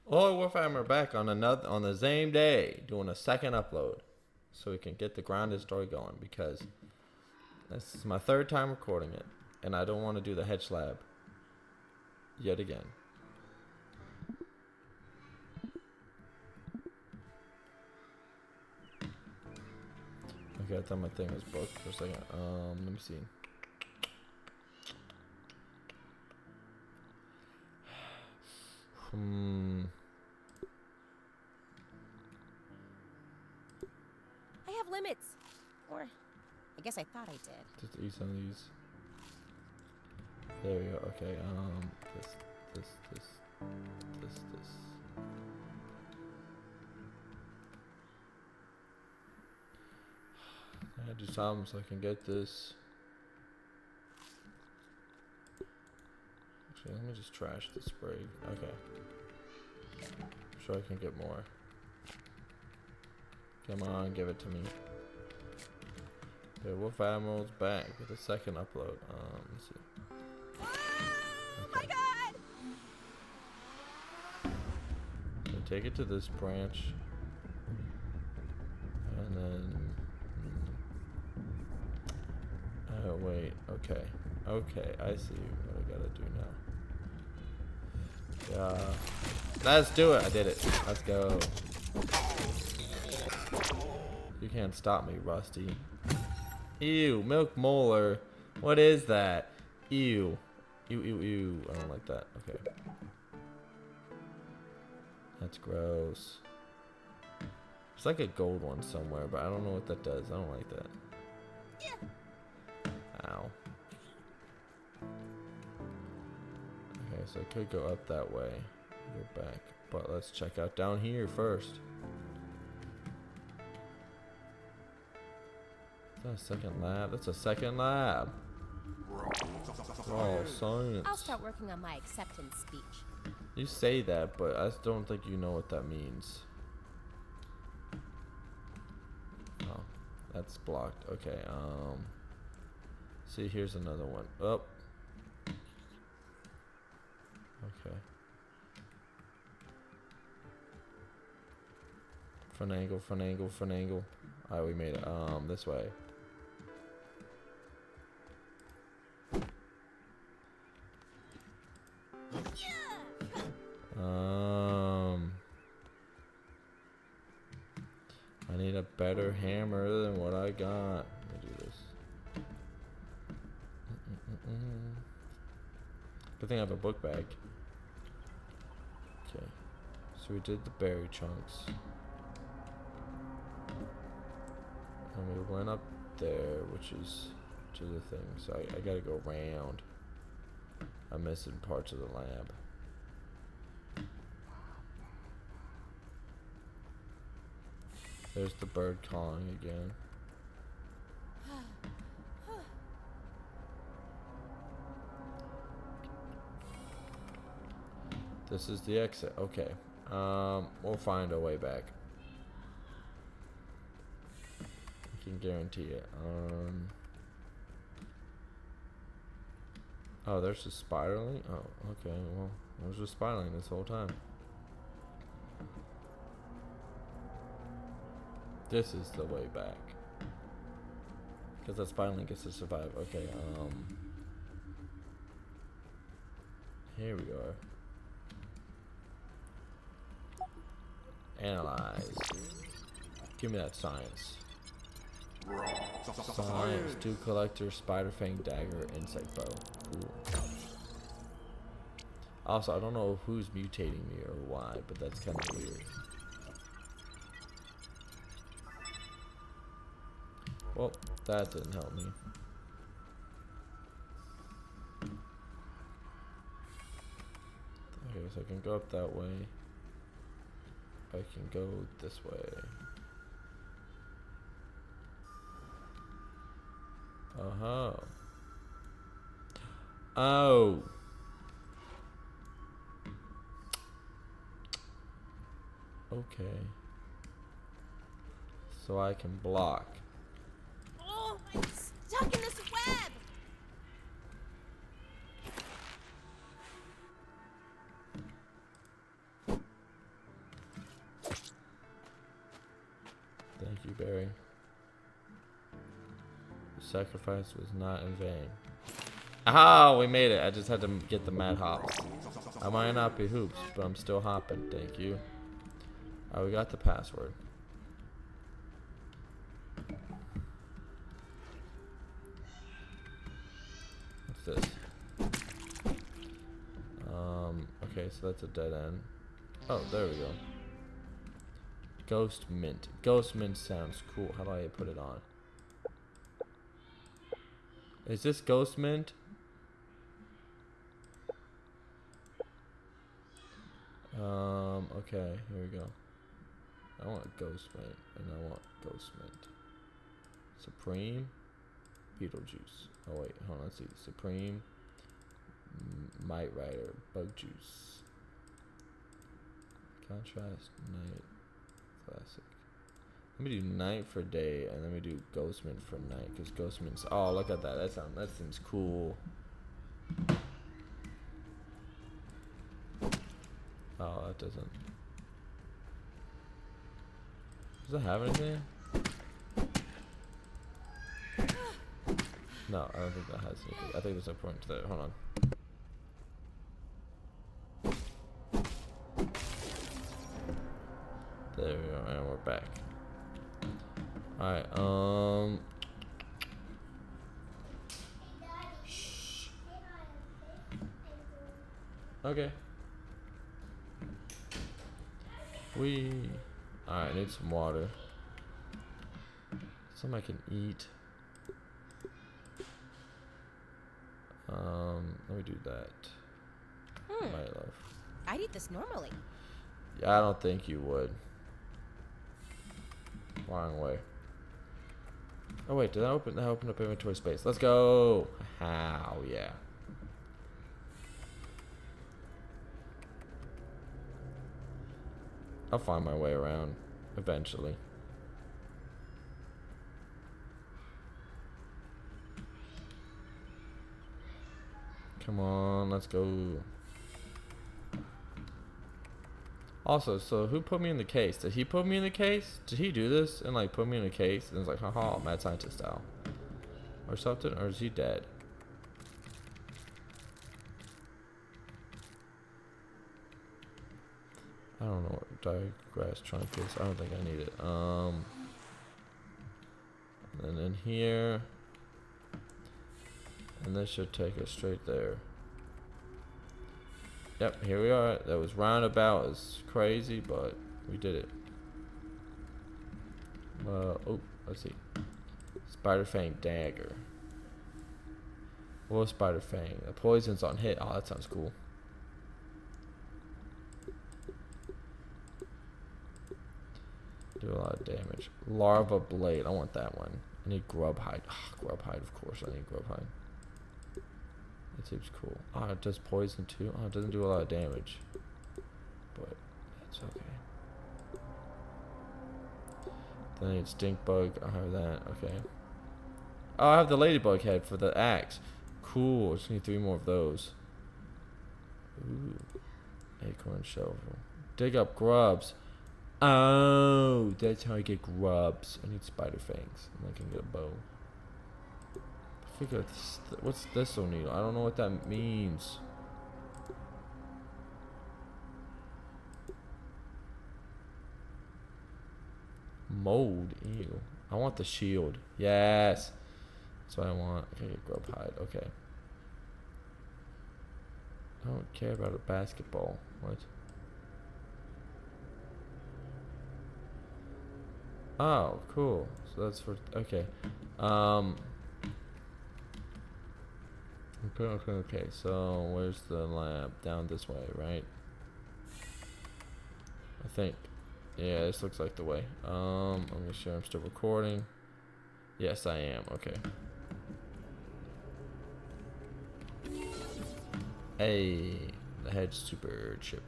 Oh, Wolfadmiral back on the same day, doing a second upload, so we can get the grounded story going because this is my third time recording it, and I don't want to do the hedge lab yet again. Okay, I thought my thing was booked for a second. Let me see. I have limits. Or, I guess I thought I did. Just eat some of these. There we go. Okay, this. I gotta do something so I can get this. Actually, let me just trash the spray. Okay. I'm sure I can get more. Come on, give it to me. Okay, Wolfadmiral's back with a second upload. Let's see. Oh my god! So take it to this branch. And then... Oh, wait. Okay. Okay, I see what I gotta do now. Yeah. Let's do it! I did it. Let's go. You can't stop me, Rusty. Ew, milk molar. What is that? Ew. Ew, ew, ew. I don't like that. Okay. That's gross. There's like a gold one somewhere, but I don't know what that does. I don't like that. Ow. Okay, so I could go up that way. Go back. But let's check out down here first. Is that a second lab? That's a second lab. Oh, science. I'll start working on my acceptance speech. You say that, but I don't think you know what that means. Oh, that's blocked. Okay, see, here's another one. Oh. Okay. Front angle, front angle, front angle. Alright, we made it. This way. I need a better hammer than what I got. Let me do this. Good thing I have a book bag. Okay. So we did the berry chunks. And we went up there, which is to the thing. So I gotta go around. I'm missing parts of the lab. There's the bird calling again. This is the exit. Okay. We'll find a way back. I can guarantee it. Oh, there's a spiderling? Oh, okay. Well, there's a spiderling this whole time. This is the way back. Because that spiderling gets to survive. Okay, here we are. Analyze. Give me that science. Science. 2 collector, spider fang dagger, insect bow. Cool. Also, I don't know who's mutating me or why, but that's kind of weird. Well, that didn't help me. Okay, so I can go up that way. I can go this way. Uh-huh. Oh. Okay. So I can block. Oh, I'm stuck in this web! berry. The sacrifice was not in vain. Oh, we made it. I just had to get the mad hops. I might not be hoops, but I'm still hopping. Thank you. Alright, we got the password. What's this? Okay, so that's a dead end. Oh, there we go. Ghost mint. Ghost mint sounds cool. How do I put it on? Is this ghost mint? Okay, here we go. I want ghost mint, and I want ghost mint. Supreme. Beetlejuice. Oh wait, hold on, let's see. Supreme. Might Rider. Bug juice. Contrast. Night. Classic. Let me do night for day, and let me do ghost mint for night, because ghost mint's. Oh, look at that. That seems cool. Oh, that doesn't. Does it have anything? No, I don't think that has anything. I think there's no point to that. Hold on. There we go, and we're back. Alright, shh. Okay. Alright, I need some water. Something I can eat. Let me do that. My love. I'd eat this normally. Yeah, I don't think you would. Wrong way. Oh wait, did that open up inventory space? Let's go. How? Yeah. I'll find my way around eventually. Come on, let's go. Also, so who put me in the case? Did he put me in the case? Did he do this and like put me in a case and it's like, haha, mad scientist style, or something? Or is he dead? I don't know what digress trunk is. I don't think I need it. And then in here, and this should take us straight there. Yep, here we are. That was roundabout as crazy, but we did it. Oh, let's see. Spider Fang dagger. What was Spider Fang? The poison's on hit. Oh, that sounds cool. Do a lot of damage. Larva blade. I want that one. I need grub hide. Oh, grub hide, of course. I need grub hide. That seems cool. Oh, it does poison too. Oh, it doesn't do a lot of damage, but it's okay. Then I need stink bug. I have that. Okay. Oh, I have the ladybug head for the axe. Cool. I just need 3 more of those. Ooh. Acorn shovel. Dig up grubs. Oh, that's how I get grubs. I need spider fangs, and I can get a bow. I figure what's this needle? I don't know what that means. Mold. Ew. I want the shield. Yes. That's what I want. I can get grub hide. Okay. I don't care about a basketball. What? Oh, cool. So that's for okay. Okay. So where's the lab? Down this way, right? I think. Yeah, this looks like the way. I'm gonna sure I'm still recording. Yes, I am. Okay. Hey, the hedge super chip.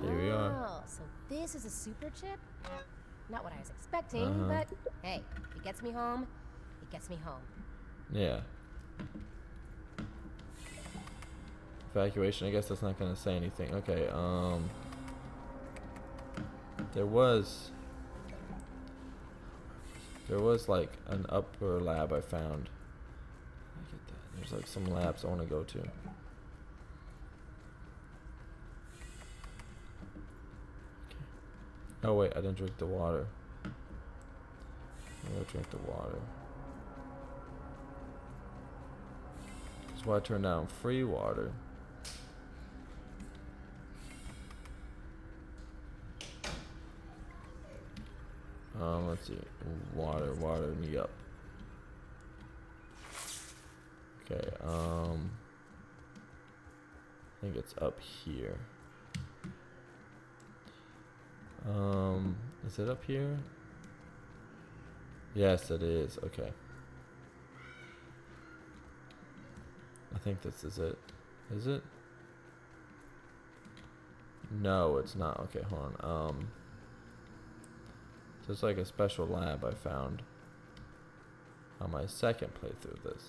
Here we are. Oh, so this is a super chip? Not what I was expecting, but hey, if it gets me home, it gets me home. Yeah. Evacuation. I guess that's not gonna say anything. Okay. There was There was like an upper lab I found. I get that. There's like some labs I want to go to. Okay. Oh wait, I didn't drink the water. I'm gonna drink the water. That's why I turned down free water. Let's see. Water me up. Okay, I think it's up here. Is it up here? Yes, it is. Okay. I think this is it. Is it? No, it's not. Okay, hold on. So it's like a special lab I found on my second playthrough of this.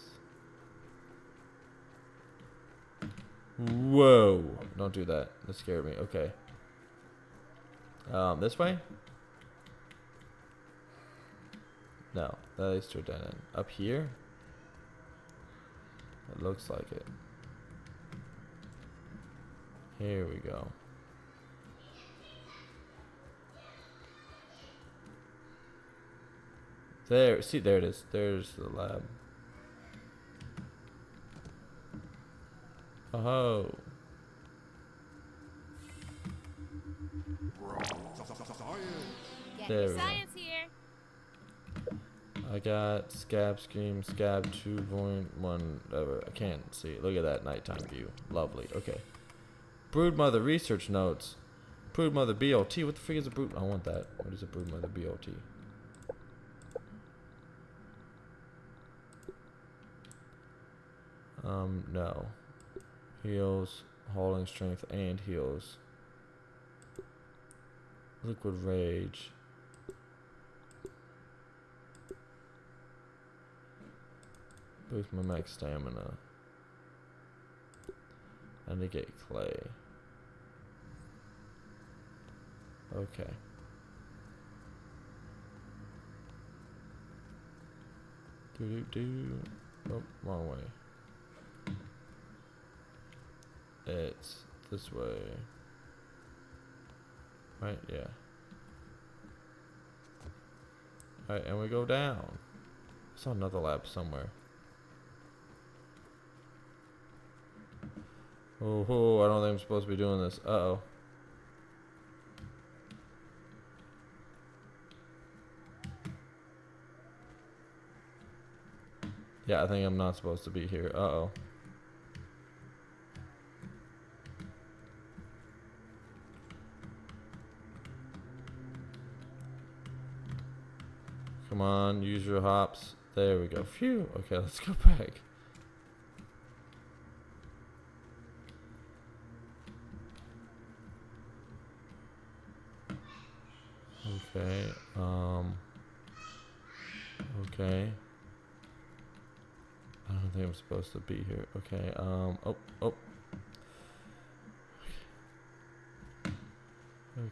Whoa! Don't do that. That scared me. Okay. This way? No, that leads to a dead end. Up here? It looks like it. Here we go. There, see, there it is. There's the lab. Oh. There we go. Science here. I got Scab Scream, Scab 2.1, whatever. I can't see it. Look at that nighttime view. Lovely. Okay. Broodmother research notes. Broodmother BLT. What the frick is a brood? I want that. What is a Broodmother BLT? No. Heals, hauling strength, and heals. Liquid rage. Boost my max stamina. And negate clay. Okay. Oh, wrong way. It's this way. Right, yeah. Alright, and we go down. I saw another lab somewhere. Oh, I don't think I'm supposed to be doing this. Uh-oh. Yeah, I think I'm not supposed to be here. Uh-oh. Come on, use your hops. There we go. Phew. Okay, let's go back. Okay. Okay. I don't think I'm supposed to be here. Okay. Oh.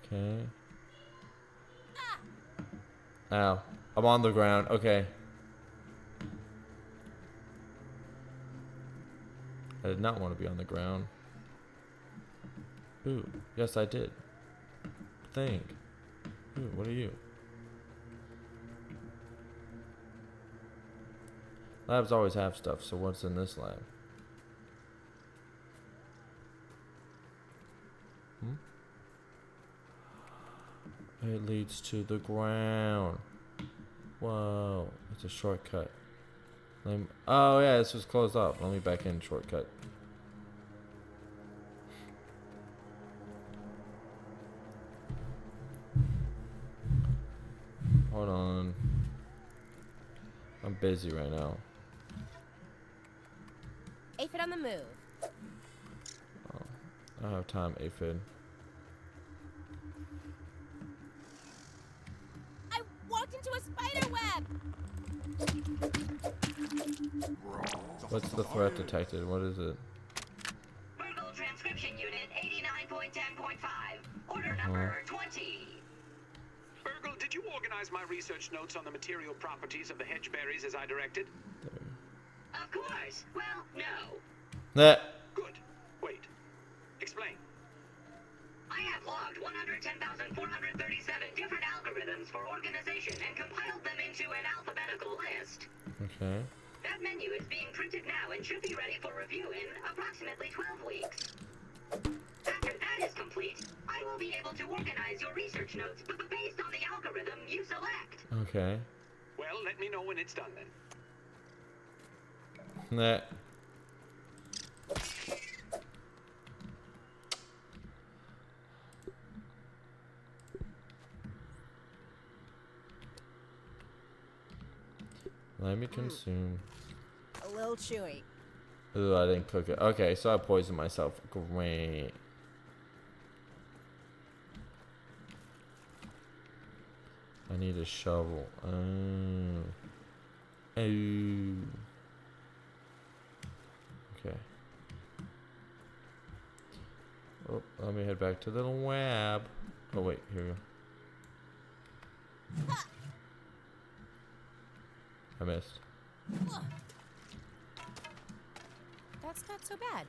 Okay. Ow. I'm on the ground. Okay. I did not want to be on the ground. Ooh. Yes, I did. Think. Ooh, what are you? Labs always have stuff, so what's in this lab? It leads to the ground. Whoa, it's a shortcut. Oh yeah, this was closed off. Let me back in shortcut. Hold on. I'm busy right now. Aphid on the move. Oh, I don't have time, Aphid. I walked into a spider web. What's the threat detected? What is it? Virgo transcription unit 89.10.5. Order number 20. Virgo did you organize my research notes on the material properties of the hedge berries as I directed? Of course. Well, no. That. Good. Wait. Explain. I have logged 110,437 different algorithms for organization and compiled them into an alphabetical list. Okay. That menu is being printed now and should be ready for review in approximately 12 weeks. After that is complete, I will be able to organize your research notes based on the algorithm you select. Okay. Well, let me know when it's done then. That. Let me consume. A little chewy. Ooh, I didn't cook it. Okay, so I poisoned myself. Great. I need a shovel. Oh. Okay. Oh, let me head back to the lab. Oh wait, here we go. I missed. That's not so bad.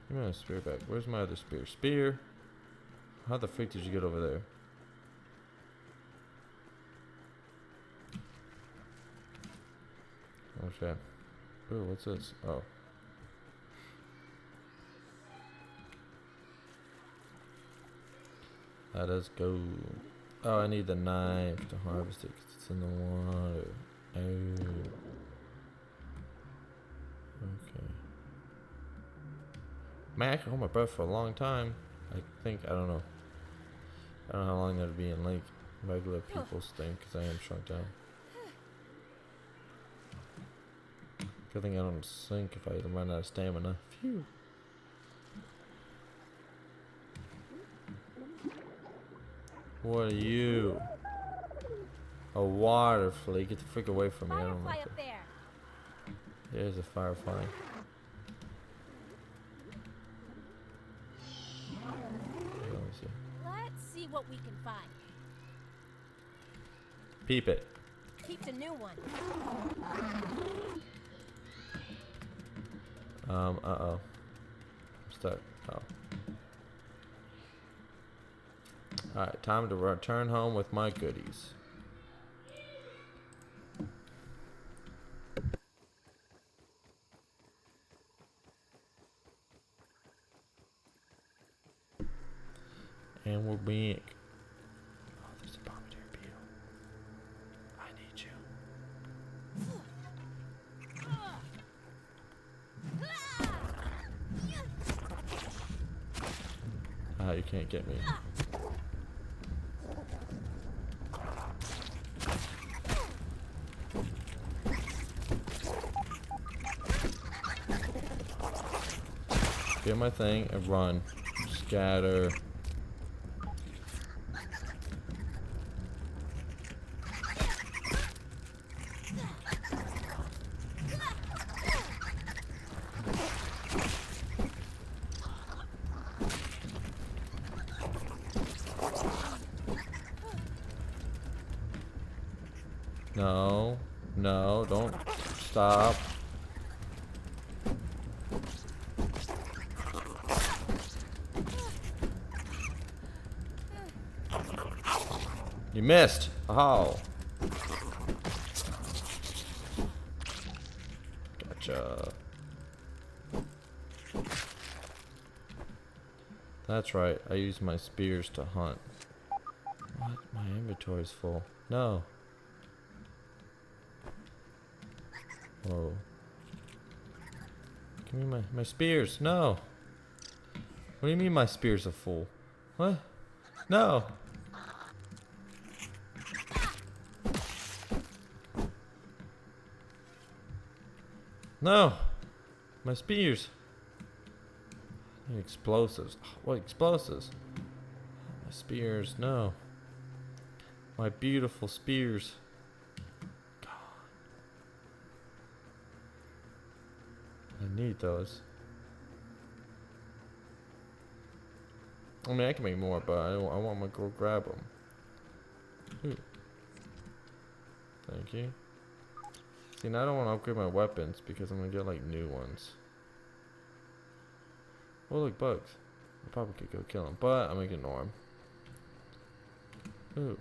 Give me my spear back. Where's my other spear? Spear? How the freak did you get over there? Okay. Ooh, what's this? Oh. Let us go. Oh, I need the knife to harvest it 'cause it's in the water. Oh. Okay. Man, I can hold my breath for a long time. I think, I don't know. I don't know how long that'd be in like regular people's thing because I am shrunk down. Good thing I don't sink if I run out of stamina. Phew. What are you? A water flea. Get the freak away from me. I don't Firefly like up it. there. There's a firefly. Okay, let me see. Let's see what we can find. Peep it. Keep the new one. Uh-oh. I'm stuck. Oh. Alright, time to return home with my goodies. And we're back. Oh, there's a bombardier beetle. I need you. Ah, you can't get me. Get my thing and run. Scatter. No, no, don't stop. You missed. Oh. Gotcha. That's right. I use my spears to hunt. What? My inventory's full. No. Whoa. Give me my spears. No. What do you mean my spears are full? What? No. No. My spears. I need explosives. What explosives? My spears. No. My beautiful spears. I need those. I mean, I can make more, but I want to go grab them. Ooh. Thank you. See, now I don't want to upgrade my weapons because I'm gonna get like new ones. Oh, look, bugs. I probably could go kill them, but I'm gonna ignore them. Ooh.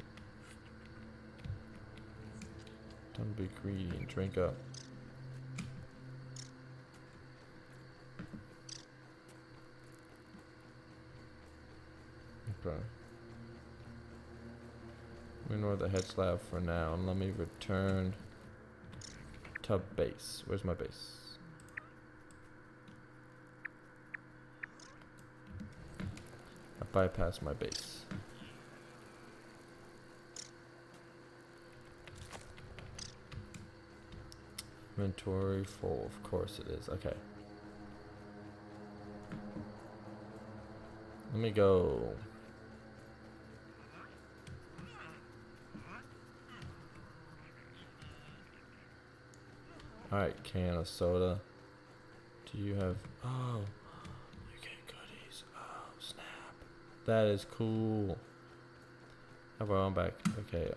Don't be greedy and drink up. Okay. Ignore the hedge lab for now, and let me return to base. Where's my base? I bypassed my base. Inventory full, of course it is. Okay. Let me go. Alright, can of soda. Do you have... Oh, you get goodies. Oh, snap. That is cool. Have our own back. Okay,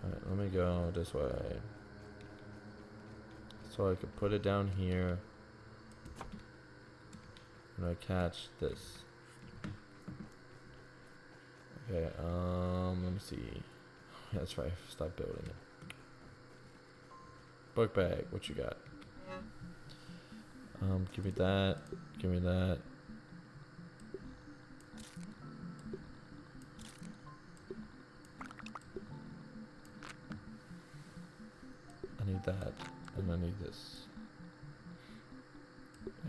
Alright, let me go this way. So I could put it down here. And I catch this. Okay, let me see. That's right, stop building it. Book bag, what you got? Give me that. Give me that. I need that. And I need this.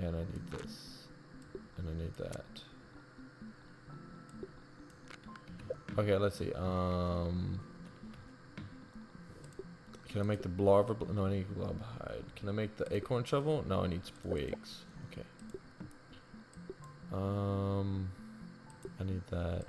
And I need this. And I need that. Okay, let's see. Can I make the blubber? No, I need glub hide. Can I make the acorn shovel? No, I need twigs. Okay. I need that.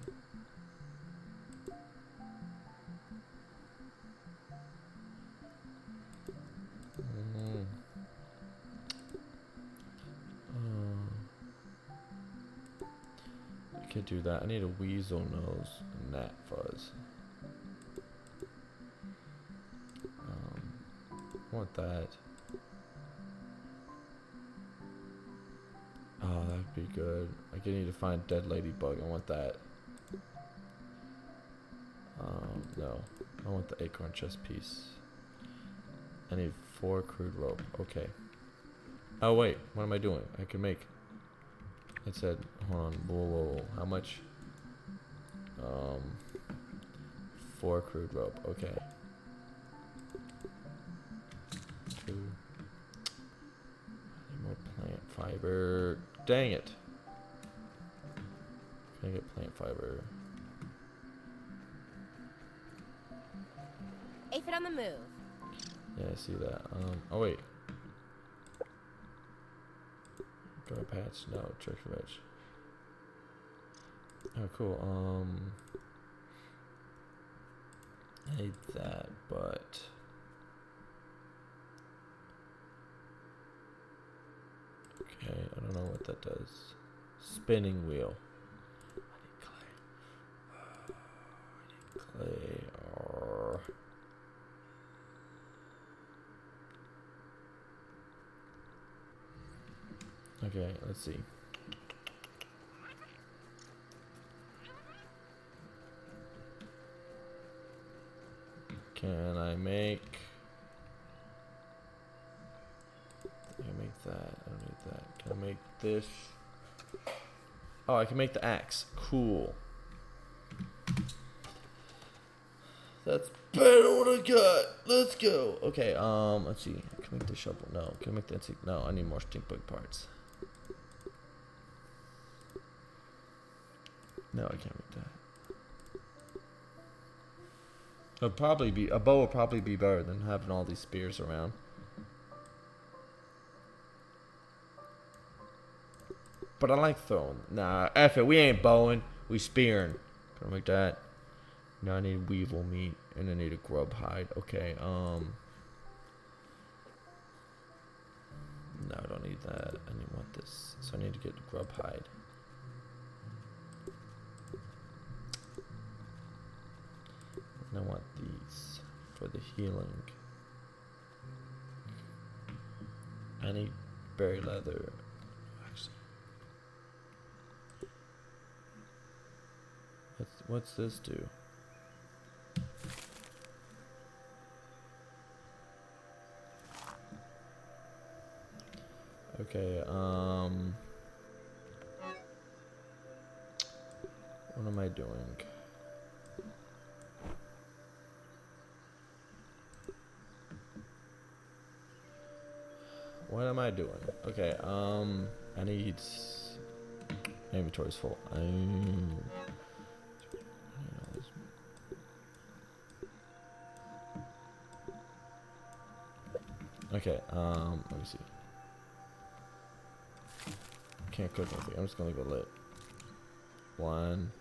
I can't do that. I need a weasel nose and gnat fuzz. I want that. Oh, that'd be good. I need to find dead ladybug. I want that. No. I want the acorn chest piece. I need 4 crude rope. Okay. Oh, wait. What am I doing? I can make... It said... Hold on. Whoa, whoa, whoa. How much? 4 crude rope. Okay. 2. I need more plant fiber. Dang it. Can I get plant fiber? Aphid on the move. Yeah, I see that. Oh wait. Go patch? No, church veg. Oh, cool. I need that, but... Okay, I don't know what that does. Spinning wheel. I need clay. I need clay. Okay, let's see. Can I make... Can I make that? I don't need that. Can I make this? Oh, I can make the axe. Cool. That's better than what I got. Let's go. Okay, let's see. Can I make the shovel? No. Can I make the insect? No, I need more stink bug parts. No, I can't make that. It'll probably be a bow will probably be better than having all these spears around. But I like throwing. Nah, F it. We ain't bowing. We spearing. Can I make that? No, I need weevil meat and I need a grub hide. Okay, no, I don't need that. I need want this. So I need to get grub hide. And I want these for the healing. I need berry leather. Actually, what's this do? Okay, what am I doing? What am I doing? Okay, I need... Inventory's full. Okay, let me see. Can't cook anything. I'm just gonna go lit. 1.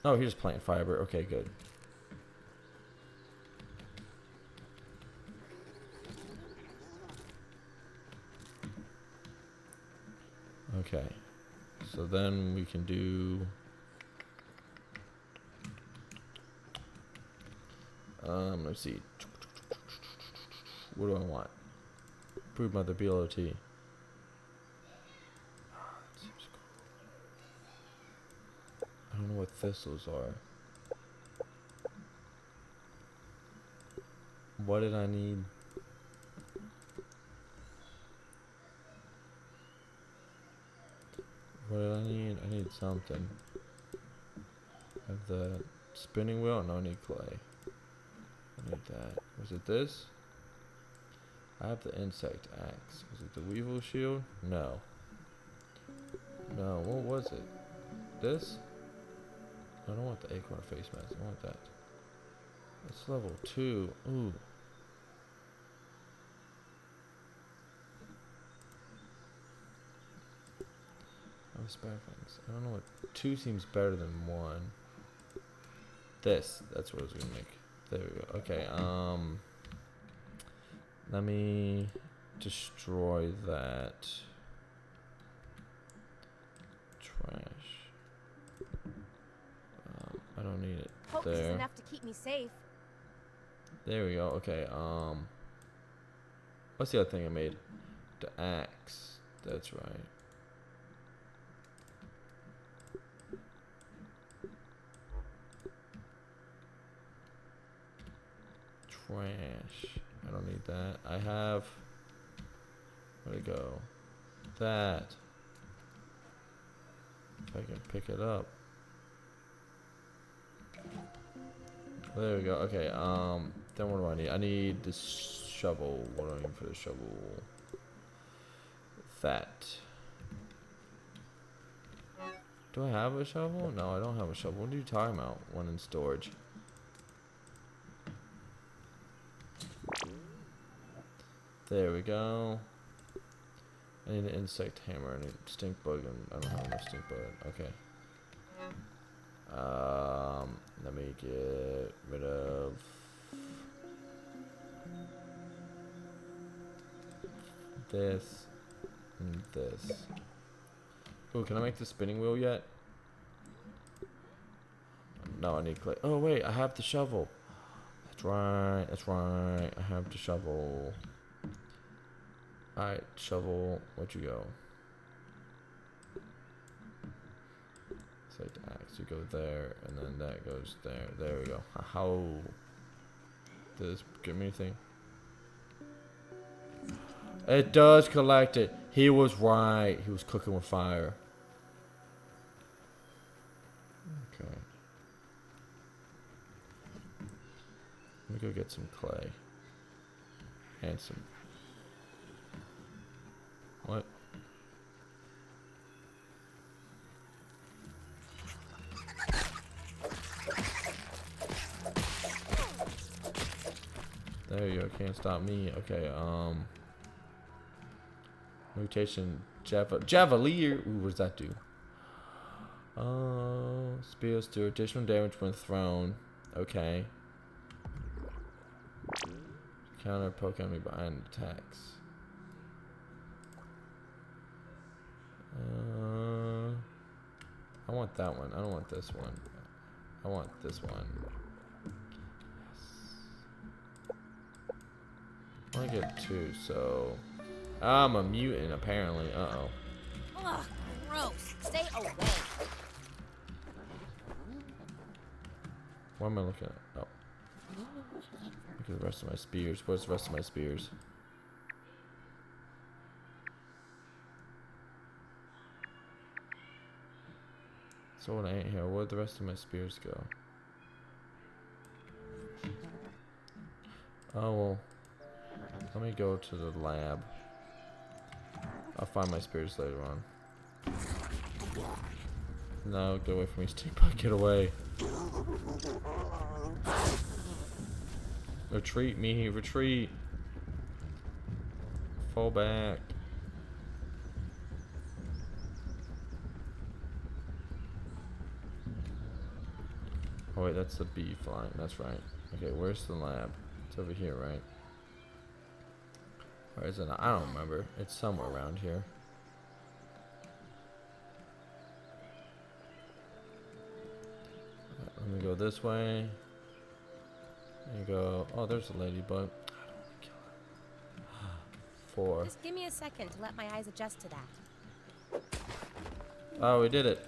Oh, here's plant fiber. Okay, good. Okay. So then we can do... let's see. What do I want? Improve mother BLOT. I don't know what thistles are. What did I need? What did I need? I need something. I have the spinning wheel? No, I need clay. I need that. Was it this? I have the insect axe. Was it the weevil shield? No. No, what was it? This? I don't want the acorn face mask. I want that. It's level 2. Ooh. I was bad things. I don't know what 2 seems better than 1. This. That's what I was gonna make. There we go. Okay. Let me destroy that trash. I don't need it. Hope this is there. enough to keep me safe. There we go. Okay. What's the other thing I made? The axe. That's right. Trash. I don't need that. I have... Where'd it go? That. If I can pick it up. There we go. Okay, then what do I need? I need this shovel. What do I need for the shovel? That. Do I have a shovel? No, I don't have a shovel. What are you talking about? One in storage. There we go. I need an insect hammer. I need stink bug, and I don't have enough stink bug. Okay. Let me get rid of this and this. Oh, can I make the spinning wheel yet? No, I need clay. Oh wait, I have the shovel. That's right. That's right. I have the shovel. Alright, shovel. Where'd you go? It's like the axe. You go there, and then that goes there. There we go. How? Did this give me anything? It does collect it. He was right. He was cooking with fire. Okay. Let me go get some clay. And some... What? There you go. Can't stop me. Okay, mutation Javelier. Ooh, what does that do? Spears do additional damage when thrown. Okay. Counter poke enemy behind attacks. I want that one. I don't want this one. I want this one. Yes. I want to get 2, so I'm a mutant apparently. Uh-oh. Ugh, gross. Stay away. What am I looking at? Oh. Look at the rest of my spears. Where's the rest of my spears? Sword ain't here. Where'd the rest of my spears go? Oh well. Let me go to the lab. I'll find my spears later on. No, get away from me, Stinkbug. Get away. Retreat me, retreat. Fall back. Oh wait, that's the bee flying, that's right. Okay, where's the lab? It's over here, right? Or is it? I don't remember. It's somewhere around here. Let me go this way. And go. Oh, there's a ladybug. I don't want to kill her. 4. Just give me a second to let my eyes adjust to that. Oh, we did it.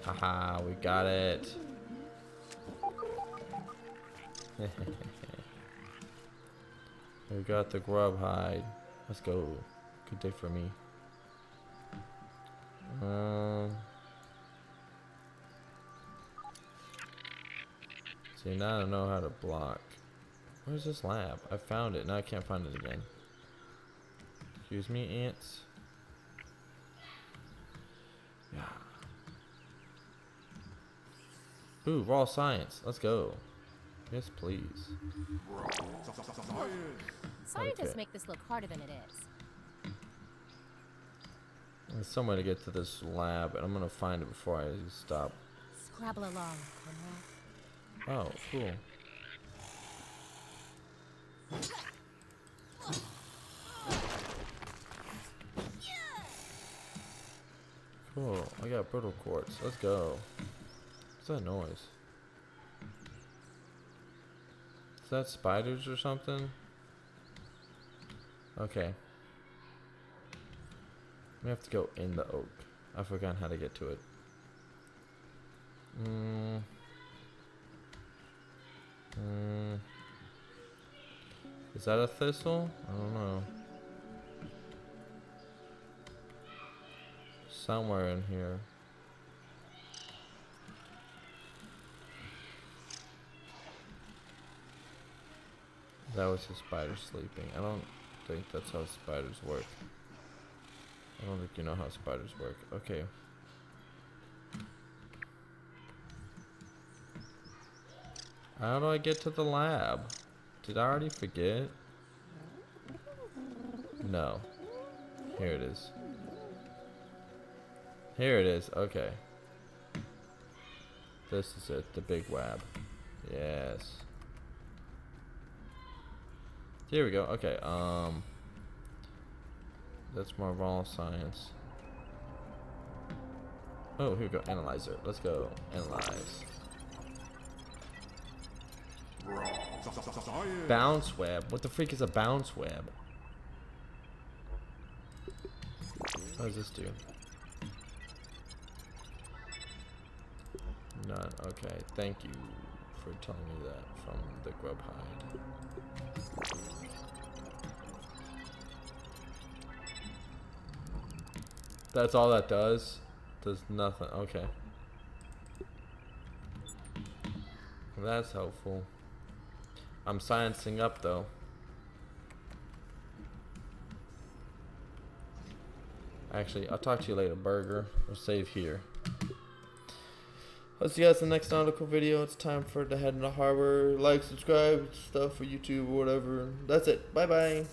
Haha, we got it. We got the grub hide. Let's go. Good day for me. See, now I don't know how to block. Where's this lab? I found it. Now I can't find it again. Excuse me, ants. Yeah. Ooh, raw science. Let's go. Yes, please. Scientists Okay. make this look harder than it is. There's some way to get to this lab, and I'm gonna find it before I stop. Scrabble along, Conrad. Oh, cool. Cool. I got brittle quartz. Let's go. What's that noise? Is that spiders or something? Okay. We have to go in the oak. I forgot how to get to it. Is that a thistle? I don't know. Somewhere in here. That was a spider sleeping. I don't think that's how spiders work. I don't think you know how spiders work. Okay. How do I get to the lab? Did I already forget? No. Here it is. Here it is. Okay. This is it. The big wab. Yes. Here we go. Okay. That's more raw science. Oh, here we go. Analyzer. Let's go. Analyze. Bounce web. What the freak is a bounce web? What does this do? None. Okay. Thank you for telling me that from the grub hide. That's all that does? Does nothing. Okay. Well, that's helpful. I'm sciencing up though. Actually, I'll talk to you later, Burger. We'll save here. I'll see you guys in the next nautical video. It's time for to head into harbor. Like, subscribe, stuff for YouTube or whatever. That's it. Bye bye.